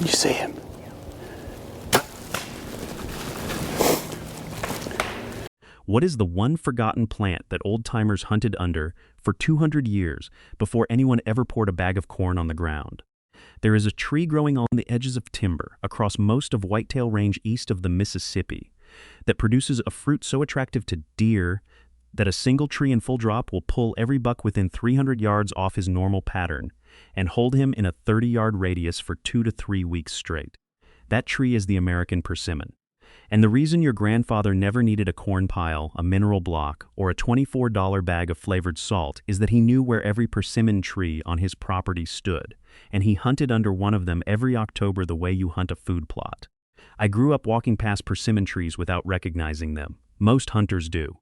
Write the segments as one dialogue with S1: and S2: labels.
S1: You see him.
S2: What is the one forgotten plant that old-timers hunted under for 200 years before anyone ever poured a bag of corn on the ground? There is a tree growing on the edges of timber across most of Whitetail Range east of the Mississippi that produces a fruit so attractive to deer that a single tree in full drop will pull every buck within 300 yards off his normal pattern and hold him in a 30-yard radius for 2 to 3 weeks straight. That tree is the American persimmon. And the reason your grandfather never needed a corn pile, a mineral block, or a $24 bag of flavored salt is that he knew where every persimmon tree on his property stood, and he hunted under one of them every October the way you hunt a food plot. I grew up walking past persimmon trees without recognizing them. Most hunters do.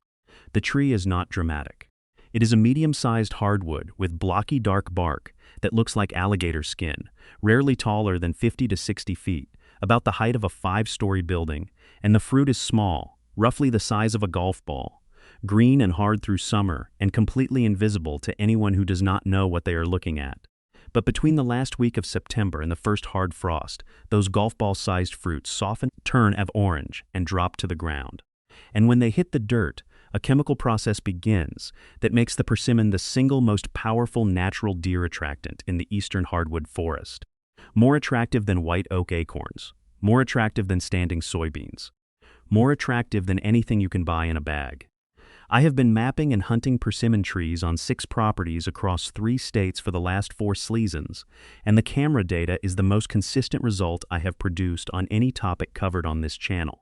S2: The tree is not dramatic. It is a medium-sized hardwood with blocky dark bark that looks like alligator skin, rarely taller than 50 to 60 feet, about the height of a 5-story building, and the fruit is small, roughly the size of a golf ball, green and hard through summer, and completely invisible to anyone who does not know what they are looking at. But between the last week of September and the first hard frost, those golf ball-sized fruits soften, turn of orange, and drop to the ground. And when they hit the dirt, a chemical process begins that makes the persimmon the single most powerful natural deer attractant in the eastern hardwood forest. More attractive than white oak acorns, more attractive than standing soybeans, more attractive than anything you can buy in a bag. I have been mapping and hunting persimmon trees on 6 properties across 3 states for the last 4 seasons, and the camera data is the most consistent result I have produced on any topic covered on this channel.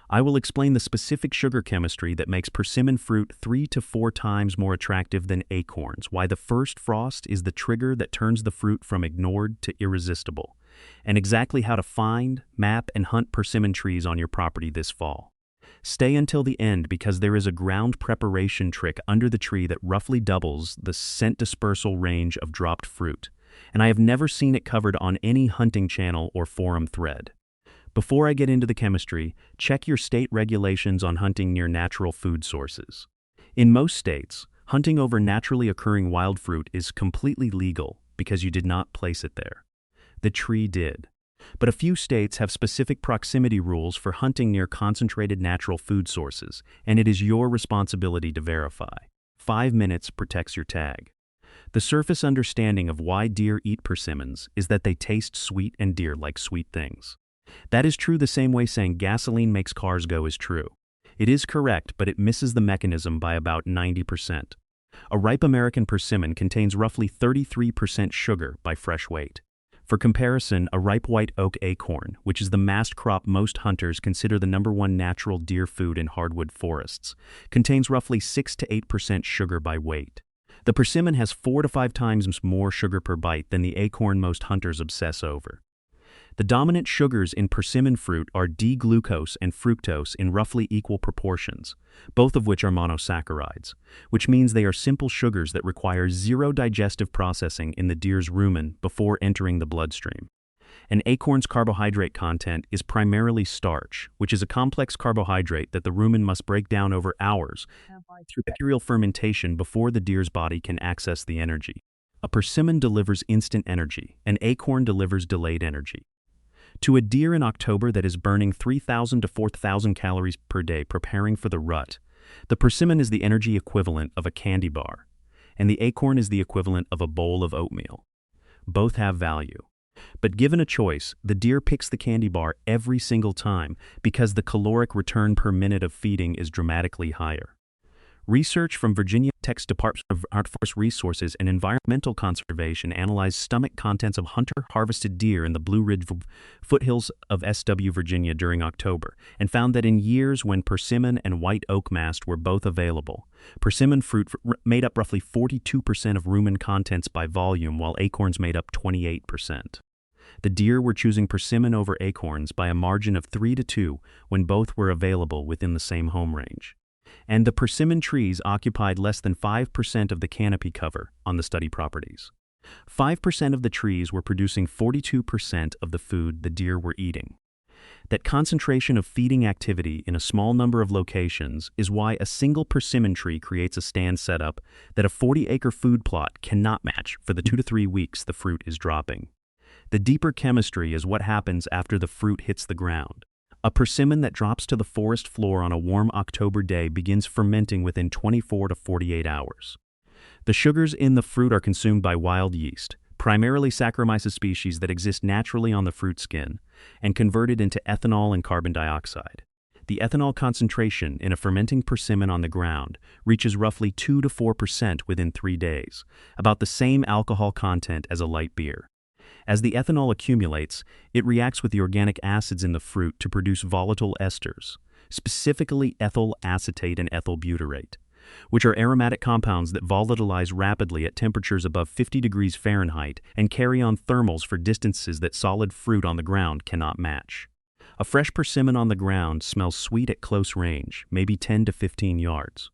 S2: I will explain the specific sugar chemistry that makes persimmon fruit 3 to 4 times more attractive than acorns, why the first frost is the trigger that turns the fruit from ignored to irresistible, and exactly how to find, map, and hunt persimmon trees on your property this fall. Stay until the end because there is a ground preparation trick under the tree that roughly doubles the scent dispersal range of dropped fruit, and I have never seen it covered on any hunting channel or forum thread. Before I get into the chemistry, check your state regulations on hunting near natural food sources. In most states, hunting over naturally occurring wild fruit is completely legal because you did not place it there. The tree did. But a few states have specific proximity rules for hunting near concentrated natural food sources, and it is your responsibility to verify. 5 minutes protects your tag. The surface understanding of why deer eat persimmons is that they taste sweet and deer like sweet things. That is true the same way saying gasoline makes cars go is true. It is correct, but it misses the mechanism by about 90%. A ripe American persimmon contains roughly 33% sugar by fresh weight. For comparison, a ripe white oak acorn, which is the mast crop most hunters consider the #1 natural deer food in hardwood forests, contains roughly 6 to 8% sugar by weight. The persimmon has 4 to 5 times more sugar per bite than the acorn most hunters obsess over. The dominant sugars in persimmon fruit are D-glucose and fructose in roughly equal proportions, both of which are monosaccharides, which means they are simple sugars that require 0 digestive processing in the deer's rumen before entering the bloodstream. An acorn's carbohydrate content is primarily starch, which is a complex carbohydrate that the rumen must break down over hours through bacterial fermentation before the deer's body can access the energy. A persimmon delivers instant energy, an acorn delivers delayed energy. To a deer in October that is burning 3,000 to 4,000 calories per day preparing for the rut, the persimmon is the energy equivalent of a candy bar, and the acorn is the equivalent of a bowl of oatmeal. Both have value. But given a choice, the deer picks the candy bar every single time because the caloric return per minute of feeding is dramatically higher. Research from Virginia Tech's Department of Forest Resources and Environmental Conservation analyzed stomach contents of hunter-harvested deer in the Blue Ridge foothills of SW, Virginia during October, and found that in years when persimmon and white oak mast were both available, persimmon fruit made up roughly 42% of rumen contents by volume, while acorns made up 28%. The deer were choosing persimmon over acorns by a margin of 3 to 2 when both were available within the same home range. And the persimmon trees occupied less than 5% of the canopy cover on the study properties. 5% of the trees were producing 42% of the food the deer were eating. That concentration of feeding activity in a small number of locations is why a single persimmon tree creates a stand setup that a 40-acre food plot cannot match for the 2 to 3 weeks the fruit is dropping. The deeper chemistry is what happens after the fruit hits the ground. A persimmon that drops to the forest floor on a warm October day begins fermenting within 24 to 48 hours. The sugars in the fruit are consumed by wild yeast, primarily Saccharomyces species that exist naturally on the fruit skin, and converted into ethanol and carbon dioxide. The ethanol concentration in a fermenting persimmon on the ground reaches roughly 2 to 4% within 3 days, about the same alcohol content as a light beer. As the ethanol accumulates, it reacts with the organic acids in the fruit to produce volatile esters, specifically ethyl acetate and ethyl butyrate, which are aromatic compounds that volatilize rapidly at temperatures above 50 degrees Fahrenheit and carry on thermals for distances that solid fruit on the ground cannot match. A fresh persimmon on the ground smells sweet at close range, maybe 10 to 15 yards.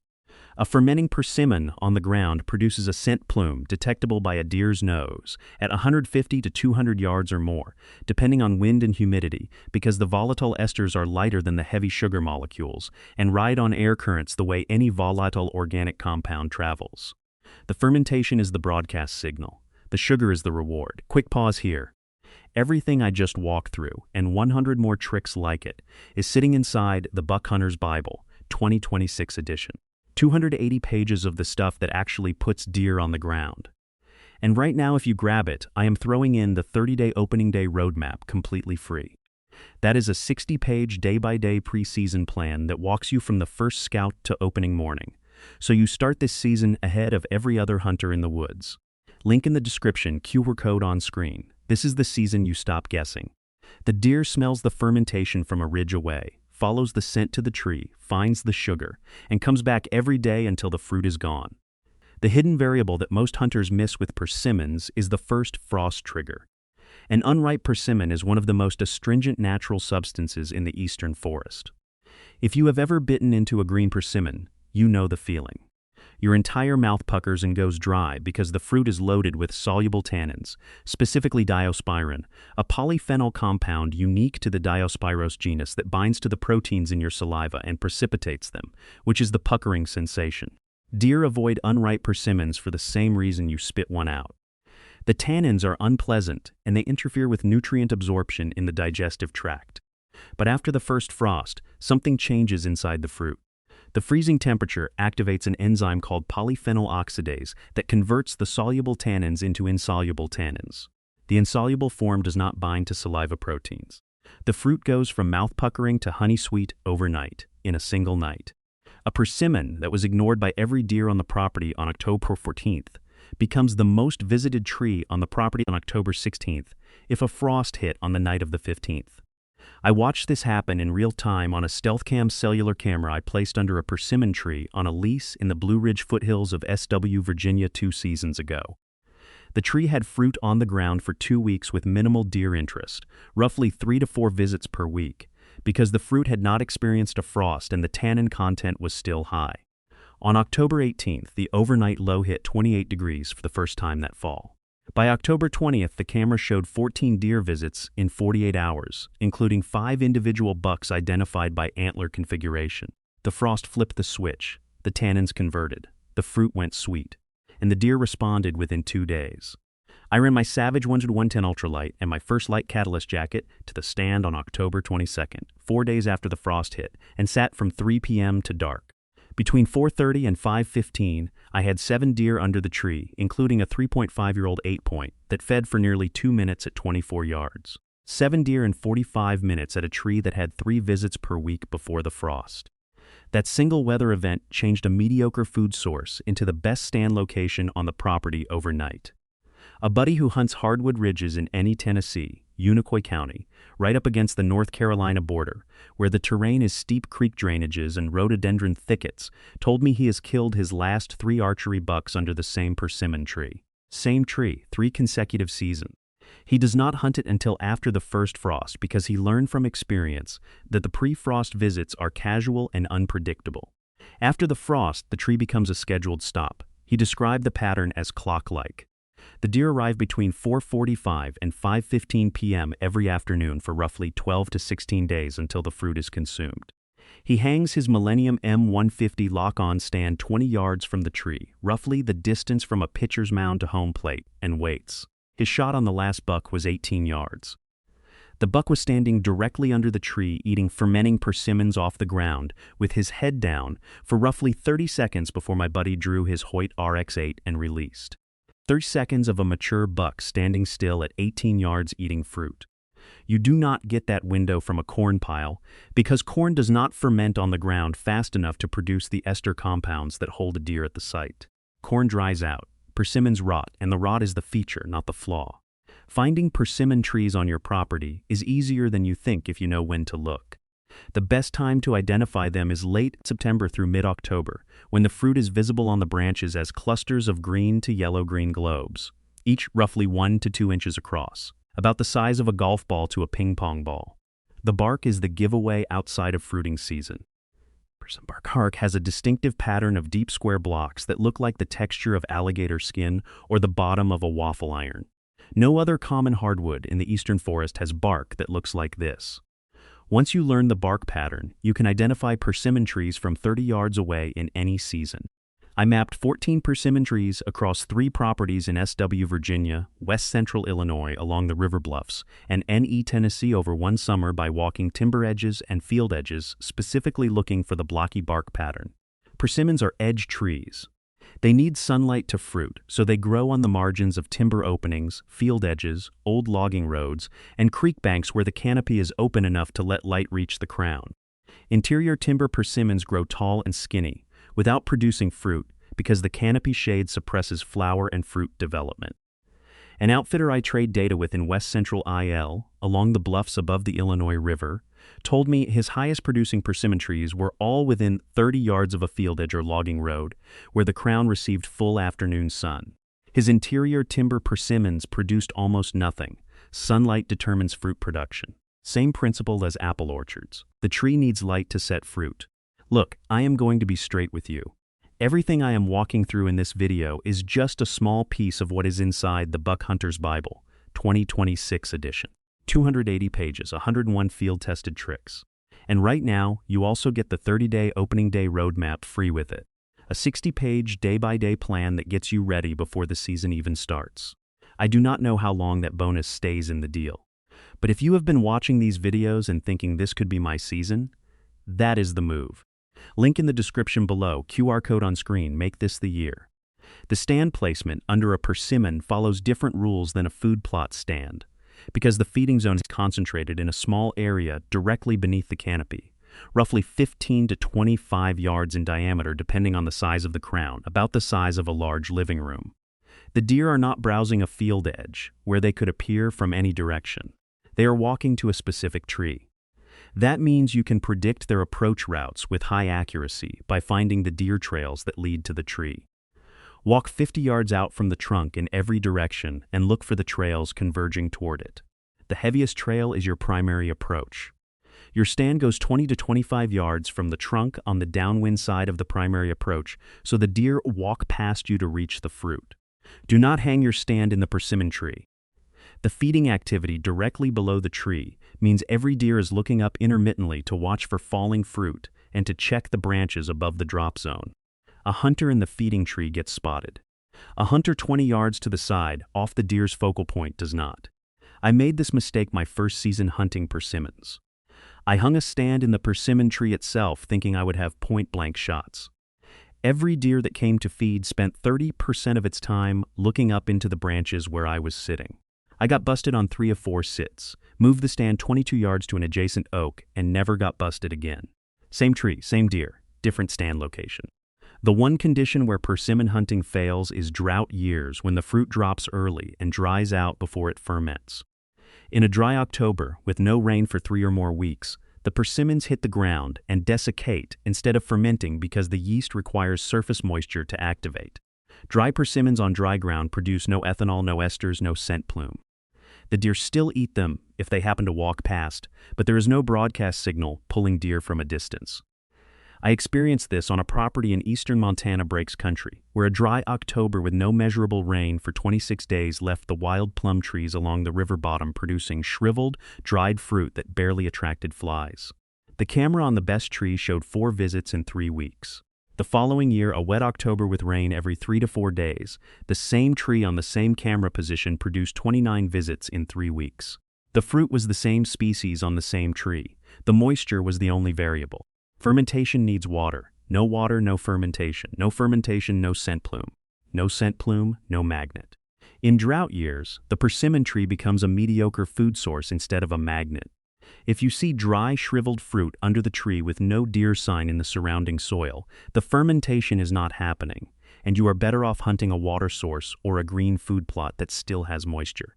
S2: A fermenting persimmon on the ground produces a scent plume detectable by a deer's nose at 150 to 200 yards or more, depending on wind and humidity, because the volatile esters are lighter than the heavy sugar molecules and ride on air currents the way any volatile organic compound travels. The fermentation is the broadcast signal. The sugar is the reward. Quick pause here. Everything I just walked through, and 100 more tricks like it, is sitting inside the Buck Hunter's Bible, 2026 edition. 280 pages of the stuff that actually puts deer on the ground. And right now, if you grab it, I am throwing in the 30-day opening day roadmap completely free. That is a 60-page day-by-day preseason plan that walks you from the first scout to opening morning, so you start this season ahead of every other hunter in the woods. Link in the description, QR code on screen. This is the season you stop guessing. The deer smells the fermentation from a ridge away, follows the scent to the tree, finds the sugar, and comes back every day until the fruit is gone. The hidden variable that most hunters miss with persimmons is the first frost trigger. An unripe persimmon is one of the most astringent natural substances in the eastern forest. If you have ever bitten into a green persimmon, you know the feeling. Your entire mouth puckers and goes dry because the fruit is loaded with soluble tannins, specifically diospyrin, a polyphenol compound unique to the Diospyros genus that binds to the proteins in your saliva and precipitates them, which is the puckering sensation. Deer avoid unripe persimmons for the same reason you spit one out. The tannins are unpleasant and they interfere with nutrient absorption in the digestive tract. But after the first frost, something changes inside the fruit. The freezing temperature activates an enzyme called polyphenol oxidase that converts the soluble tannins into insoluble tannins. The insoluble form does not bind to saliva proteins. The fruit goes from mouth puckering to honey sweet overnight, in a single night. A persimmon that was ignored by every deer on the property on October 14th becomes the most visited tree on the property on October 16th if a frost hit on the night of the 15th. I watched this happen in real time on a StealthCam cellular camera I placed under a persimmon tree on a lease in the Blue Ridge foothills of SW, Virginia 2 seasons ago. The tree had fruit on the ground for 2 weeks with minimal deer interest, roughly 3 to 4 visits per week, because the fruit had not experienced a frost and the tannin content was still high. On October 18th, the overnight low hit 28 degrees for the first time that fall. By October 20th, the camera showed 14 deer visits in 48 hours, including 5 individual bucks identified by antler configuration. The frost flipped the switch, the tannins converted, the fruit went sweet, and the deer responded within 2 days. I ran my Savage 100-110 Ultralight and my first light catalyst jacket to the stand on October 22nd, 4 days after the frost hit, and sat from 3 p.m. to dark. Between 4:30 and 5:15, I had 7 deer under the tree, including a 3.5-year-old 8-point that fed for nearly 2 minutes at 24 yards. 7 deer in 45 minutes at a tree that had 3 visits per week before the frost. That single weather event changed a mediocre food source into the best stand location on the property overnight. A buddy who hunts hardwood ridges in Tennessee, Unicoi County, right up against the North Carolina border, where the terrain is steep creek drainages and rhododendron thickets, told me he has killed his last 3 archery bucks under the same persimmon tree. Same tree, 3 consecutive seasons. He does not hunt it until after the first frost because he learned from experience that the pre-frost visits are casual and unpredictable. After the frost, the tree becomes a scheduled stop. He described the pattern as clock-like. The deer arrive between 4:45 and 5:15 p.m. every afternoon for roughly 12 to 16 days until the fruit is consumed. He hangs his Millennium M150 lock-on stand 20 yards from the tree, roughly the distance from a pitcher's mound to home plate, and waits. His shot on the last buck was 18 yards. The buck was standing directly under the tree eating fermenting persimmons off the ground with his head down for roughly 30 seconds before my buddy drew his Hoyt RX-8 and released. 30 seconds of a mature buck standing still at 18 yards eating fruit. You do not get that window from a corn pile because corn does not ferment on the ground fast enough to produce the ester compounds that hold a deer at the site. Corn dries out, persimmons rot, and the rot is the feature, not the flaw. Finding persimmon trees on your property is easier than you think if you know when to look. The best time to identify them is late September through mid-October, when the fruit is visible on the branches as clusters of green to yellow-green globes, each roughly 1 to 2 inches across, about the size of a golf ball to a ping-pong ball. The bark is the giveaway outside of fruiting season. Persimmon bark has a distinctive pattern of deep square blocks that look like the texture of alligator skin or the bottom of a waffle iron. No other common hardwood in the eastern forest has bark that looks like this. Once you learn the bark pattern, you can identify persimmon trees from 30 yards away in any season. I mapped 14 persimmon trees across 3 properties in SW, Virginia, west central Illinois along the river bluffs, and NE, Tennessee over one summer by walking timber edges and field edges, specifically looking for the blocky bark pattern. Persimmons are edge trees. They need sunlight to fruit, so they grow on the margins of timber openings, field edges, old logging roads, and creek banks where the canopy is open enough to let light reach the crown. Interior timber persimmons grow tall and skinny, without producing fruit, because the canopy shade suppresses flower and fruit development. An outfitter I trade data with in west central IL, along the bluffs above the Illinois River, told me his highest producing persimmon trees were all within 30 yards of a field edge or logging road, where the crown received full afternoon sun. His interior timber persimmons produced almost nothing. Sunlight determines fruit production. Same principle as apple orchards. The tree needs light to set fruit. Look, I am going to be straight with you. Everything I am walking through in this video is just a small piece of what is inside the Buck Hunter's Bible, 2026 edition. 280 pages, 101 field-tested tricks. And right now, you also get the 30-day opening day roadmap free with it. A 60-page day-by-day plan that gets you ready before the season even starts. I do not know how long that bonus stays in the deal. But if you have been watching these videos and thinking this could be my season, that is the move. Link in the description below, QR code on screen, make this the year. The stand placement under a persimmon follows different rules than a food plot stand, because the feeding zone is concentrated in a small area directly beneath the canopy, roughly 15 to 25 yards in diameter depending on the size of the crown, about the size of a large living room. The deer are not browsing a field edge, where they could appear from any direction. They are walking to a specific tree. That means you can predict their approach routes with high accuracy by finding the deer trails that lead to the tree. Walk 50 yards out from the trunk in every direction and look for the trails converging toward it. The heaviest trail is your primary approach. Your stand goes 20 to 25 yards from the trunk on the downwind side of the primary approach, so the deer walk past you to reach the fruit. Do not hang your stand in the persimmon tree. The feeding activity directly below the tree means every deer is looking up intermittently to watch for falling fruit and to check the branches above the drop zone. A hunter in the feeding tree gets spotted. A hunter 20 yards to the side, off the deer's focal point, does not. I made this mistake my first season hunting persimmons. I hung a stand in the persimmon tree itself thinking I would have point-blank shots. Every deer that came to feed spent 30% of its time looking up into the branches where I was sitting. I got busted on 3 of 4 sits, moved the stand 22 yards to an adjacent oak, and never got busted again. Same tree, same deer, different stand location. The one condition where persimmon hunting fails is drought years when the fruit drops early and dries out before it ferments. In a dry October, with no rain for 3 or more weeks, the persimmons hit the ground and desiccate instead of fermenting because the yeast requires surface moisture to activate. Dry persimmons on dry ground produce no ethanol, no esters, no scent plume. The deer still eat them if they happen to walk past, but there is no broadcast signal pulling deer from a distance. I experienced this on a property in eastern Montana Breaks Country, where a dry October with no measurable rain for 26 days left the wild plum trees along the river bottom producing shriveled, dried fruit that barely attracted flies. The camera on the best tree showed 4 visits in 3 weeks. The following year, a wet October with rain every 3 to 4 days, the same tree on the same camera position produced 29 visits in 3 weeks. The fruit was the same species on the same tree. The moisture was the only variable. Fermentation needs water. No water, no fermentation. No fermentation, no scent plume. No scent plume, no magnet. In drought years, the persimmon tree becomes a mediocre food source instead of a magnet. If you see dry, shriveled fruit under the tree with no deer sign in the surrounding soil, the fermentation is not happening, and you are better off hunting a water source or a green food plot that still has moisture.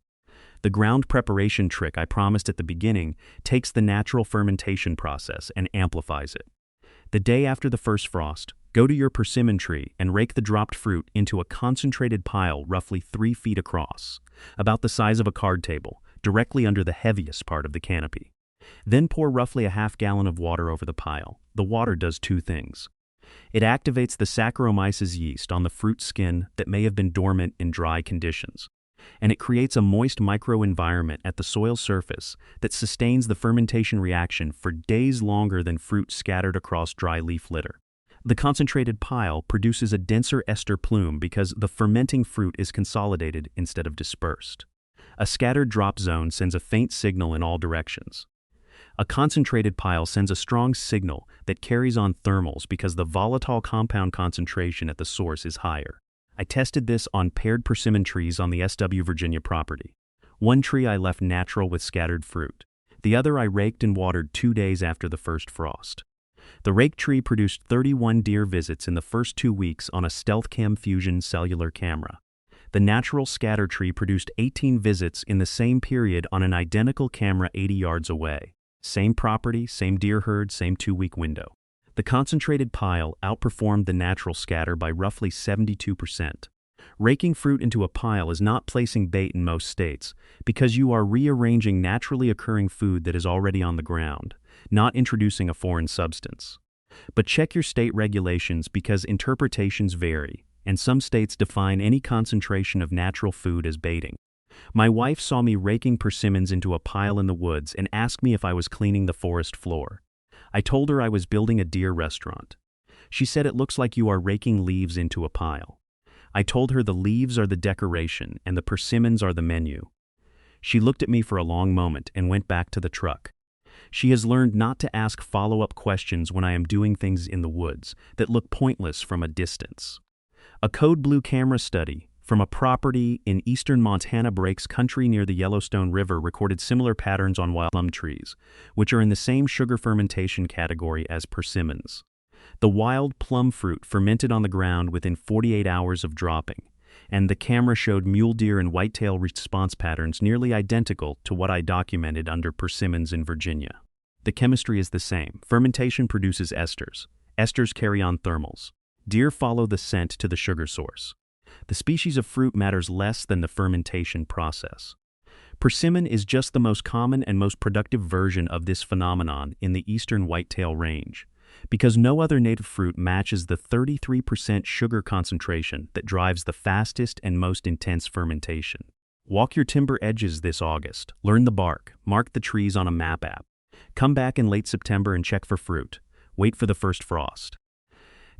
S2: The ground preparation trick I promised at the beginning takes the natural fermentation process and amplifies it. The day after the first frost, go to your persimmon tree and rake the dropped fruit into a concentrated pile roughly 3 feet across, about the size of a card table, directly under the heaviest part of the canopy. Then pour roughly a half gallon of water over the pile. The water does 2 things. It activates the Saccharomyces yeast on the fruit skin that may have been dormant in dry conditions, and it creates a moist microenvironment at the soil surface that sustains the fermentation reaction for days longer than fruit scattered across dry leaf litter. The concentrated pile produces a denser ester plume because the fermenting fruit is consolidated instead of dispersed. A scattered drop zone sends a faint signal in all directions. A concentrated pile sends a strong signal that carries on thermals because the volatile compound concentration at the source is higher. I tested this on paired persimmon trees on the SW Virginia property. One tree I left natural with scattered fruit. The other I raked and watered 2 days after the first frost. The rake tree produced 31 deer visits in the first 2 weeks on a StealthCam Fusion cellular camera. The natural scatter tree produced 18 visits in the same period on an identical camera 80 yards away. Same property, same deer herd, same 2-week window. The concentrated pile outperformed the natural scatter by roughly 72%. Raking fruit into a pile is not placing bait in most states because you are rearranging naturally occurring food that is already on the ground, not introducing a foreign substance. But check your state regulations because interpretations vary, and some states define any concentration of natural food as baiting. My wife saw me raking persimmons into a pile in the woods and asked me if I was cleaning the forest floor. I told her I was building a deer restaurant. She said it looks like you are raking leaves into a pile. I told her the leaves are the decoration and the persimmons are the menu. She looked at me for a long moment and went back to the truck. She has learned not to ask follow-up questions when I am doing things in the woods that look pointless from a distance. A Code Blue camera study from a property in eastern Montana Breaks Country near the Yellowstone River recorded similar patterns on wild plum trees, which are in the same sugar fermentation category as persimmons. The wild plum fruit fermented on the ground within 48 hours of dropping, and the camera showed mule deer and whitetail response patterns nearly identical to what I documented under persimmons in Virginia. The chemistry is the same. Fermentation produces esters. Esters carry on thermals. Deer follow the scent to the sugar source. The species of fruit matters less than the fermentation process. Persimmon is just the most common and most productive version of this phenomenon in the eastern whitetail range, because no other native fruit matches the 33% sugar concentration that drives the fastest and most intense fermentation. Walk your timber edges this August, learn the bark, mark the trees on a map app. Come back in late September and check for fruit. Wait for the first frost.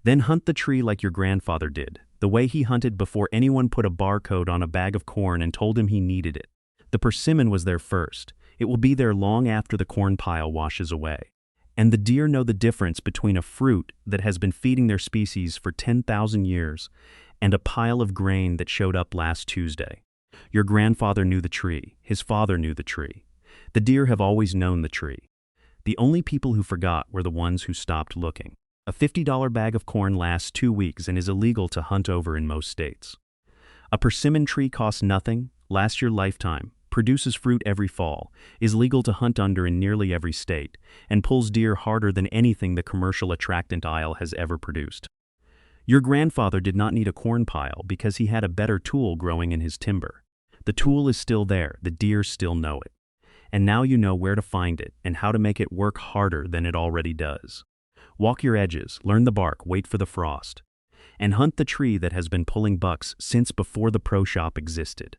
S2: Then hunt the tree like your grandfather did, the way he hunted before anyone put a barcode on a bag of corn and told him he needed it. The persimmon was there first. It will be there long after the corn pile washes away. And the deer know the difference between a fruit that has been feeding their species for 10,000 years and a pile of grain that showed up last Tuesday. Your grandfather knew the tree. His father knew the tree. The deer have always known the tree. The only people who forgot were the ones who stopped looking. A $50 bag of corn lasts 2 weeks and is illegal to hunt over in most states. A persimmon tree costs nothing, lasts your lifetime, produces fruit every fall, is legal to hunt under in nearly every state, and pulls deer harder than anything the commercial attractant aisle has ever produced. Your grandfather did not need a corn pile because he had a better tool growing in his timber. The tool is still there, the deer still know it. And now you know where to find it and how to make it work harder than it already does. Walk your edges, learn the bark, wait for the frost, and hunt the tree that has been pulling bucks since before the pro shop existed.